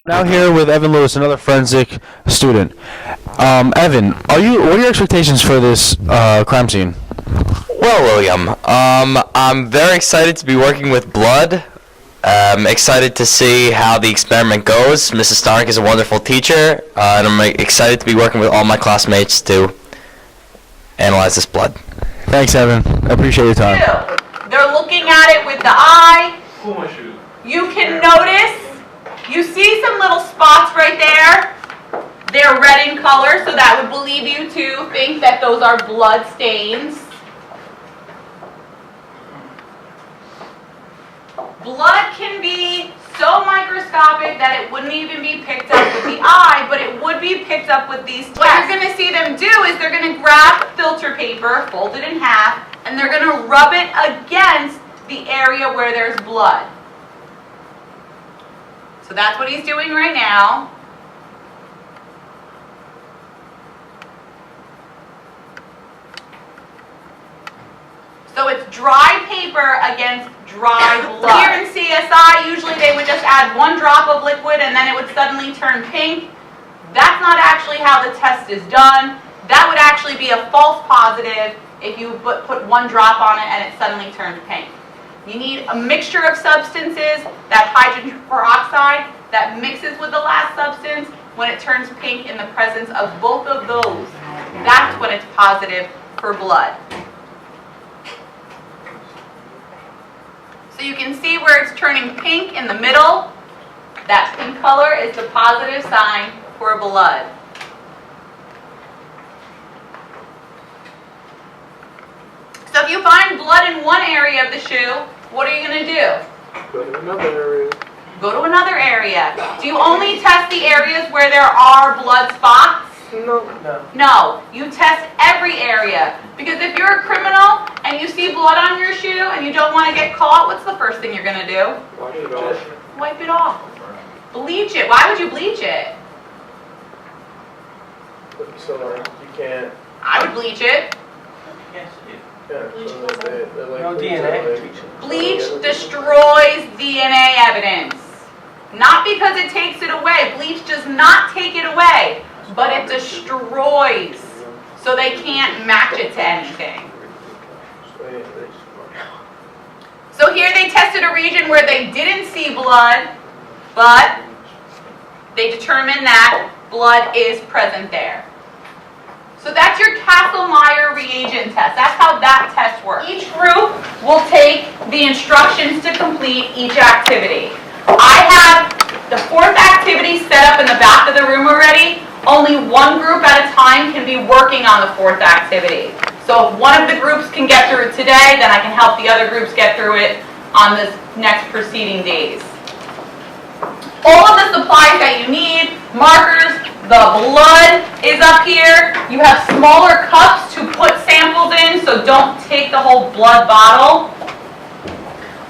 Now here with Evan Lewis, another forensic student. Evan, what are your expectations for this crime scene? Well, William, I'm very excited to be working with blood. Excited to see how the experiment goes. Mrs. Sistarenik is a wonderful teacher, and I'm excited to be working with all my classmates to analyze this blood. Thanks, Evan. I appreciate your time. They're looking at it with the eye. You can notice, you see some little spots right there. They're red in color, so that would believe you to think that those are blood stains. Blood can be so microscopic that it wouldn't even be picked up with the eye, but it would be picked up with these tests. What you're going to see them do is they're going to grab filter paper, fold it in half, and they're going to rub it against the area where there's blood. So that's what he's doing right now. So it's dry paper against dry blood. Here in CSI, usually they would just add 1 drop of liquid and then it would suddenly turn pink. That's not actually how the test is done. That would actually be a false positive if you put 1 drop on it and it suddenly turned pink. You need a mixture of substances, that hydrogen peroxide that mixes with the last substance. When it turns pink in the presence of both of those, that's when it's positive for blood. So you can see where it's turning pink in the middle. That pink color is the positive sign for blood. So if you find blood in one area of the shoe, what are you going to do? Go to another area. Go to another area. Do you only test the areas where there are blood spots? No. No, you test every area. Because if you're a criminal and you see blood on your shoe and you don't want to get caught, what's the first thing you're going to do? Wash it off. Wipe it off. Bleach it. Why would you bleach it? So you can't. I would bleach it. Yeah, so they're like No DNA. Bleach destroys DNA evidence. Not because it takes it away. Bleach does not take it away, but it destroys. So they can't match it to anything. So here they tested a region where they didn't see blood, but they determined that blood is present there. So that's your Kastle-Meyer reagent test. That's how that test works. Each group will take the instructions to complete each activity. I have the 4th activity set up in the back of the room already. Only one group at a time can be working on the 4th activity. So if one of the groups can get through it today, then I can help the other groups get through it on the next preceding days. All of the supplies that you need, markers, the blood is up here. You have smaller cups to put samples in, so don't take the whole blood bottle.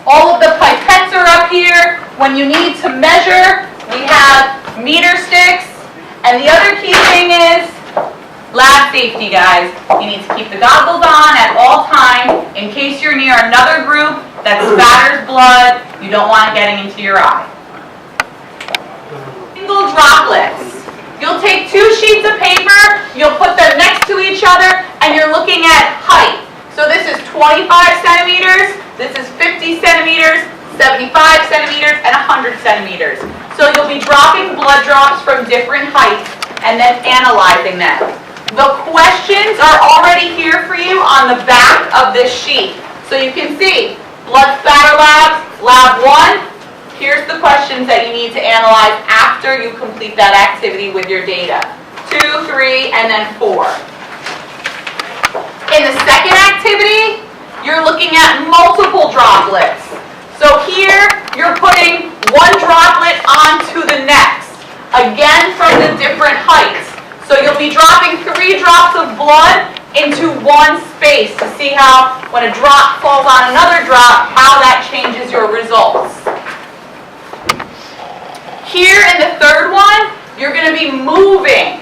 All of the pipettes are up here. When you need to measure, we have meter sticks. And the other key thing is lab safety, guys. You need to keep the goggles on at all times in case you're near another group that spatters blood. You don't want it getting into your eye. Single droplets. You'll take 2 sheets of paper, you'll put them next to each other, and you're looking at height. So this is 25 centimeters, this is 50 centimeters, 75 centimeters, and 100 centimeters. So you'll be dropping blood drops from different heights and then analyzing them. The questions are already here for you on the back of this sheet. So you can see, blood spatter labs, lab 1. Here's the questions that you need to analyze after you complete that activity with your data. 2, 3, and then 4. In the second activity, you're looking at multiple droplets. So here, you're putting 1 droplet onto the next, again from the different heights. So you'll be dropping 3 drops of blood into one space to see how, when a drop falls on another drop, how that changes your results. Here in the third one, you're going to be moving.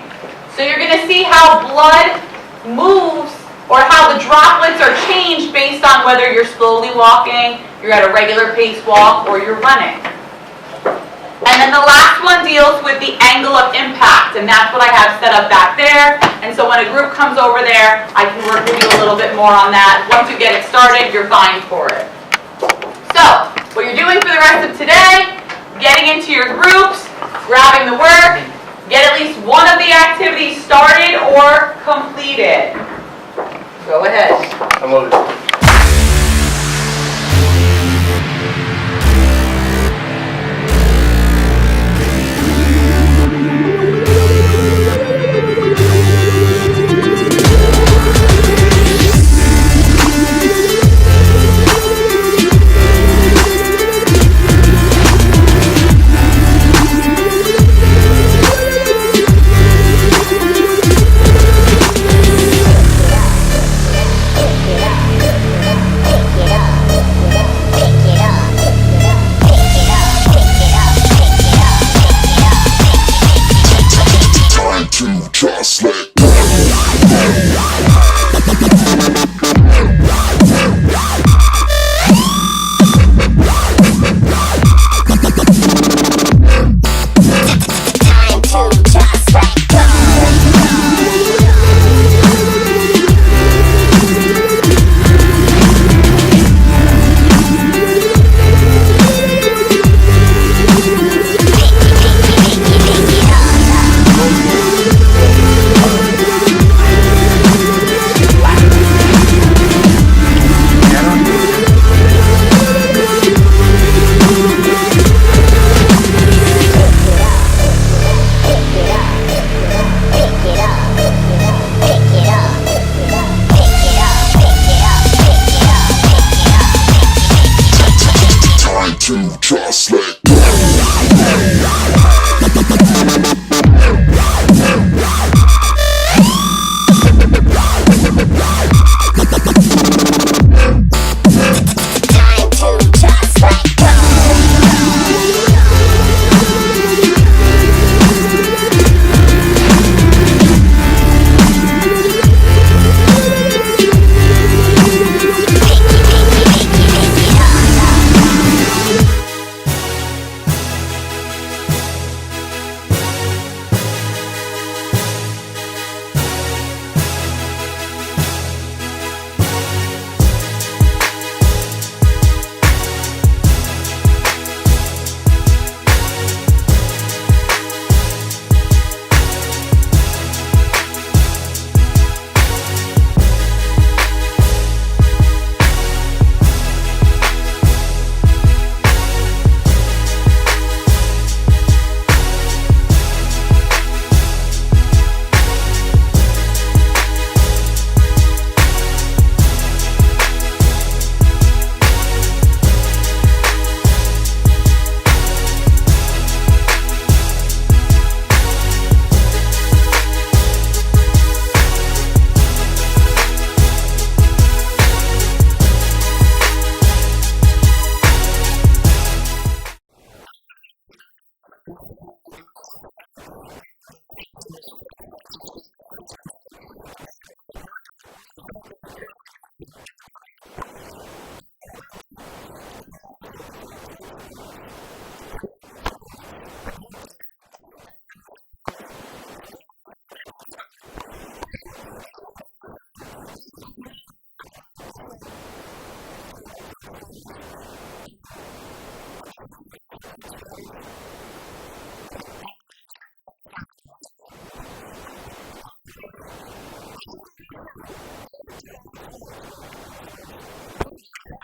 So you're going to see how blood moves or how the droplets are changed based on whether you're slowly walking, you're at a regular pace walk, or you're running. And then the last one deals with the angle of impact, and that's what I have set up back there. And so when a group comes over there, I can work with you a little bit more on that. Once you get it started, you're fine for it. So, what you're doing for the rest of today, getting into your groups, grabbing the work, get at least one of the activities started or completed. Go ahead. I'm over.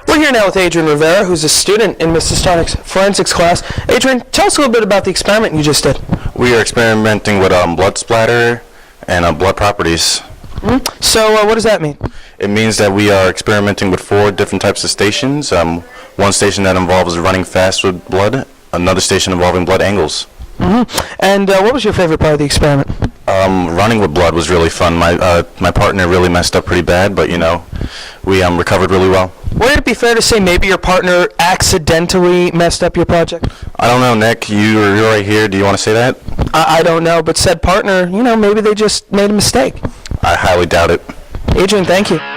We're here now with Adrian Rivera, who's a student in Ms. Sistarenik's forensics class. Adrian, tell us a little bit about the experiment you just did. We are experimenting with blood splatter and blood properties. So what does that mean? It means that we are experimenting with 4 different types of stations. One station that involves running fast with blood, another station involving blood angles. And what was your favorite part of the experiment? Running with blood was really fun. My partner really messed up pretty bad, but you know, we recovered really well. Would it be fair to say maybe your partner accidentally messed up your project? I don't know, Nick. You're right here. Do you want to say that? I don't know, but said partner, maybe they just made a mistake. I highly doubt it. Adrian, thank you.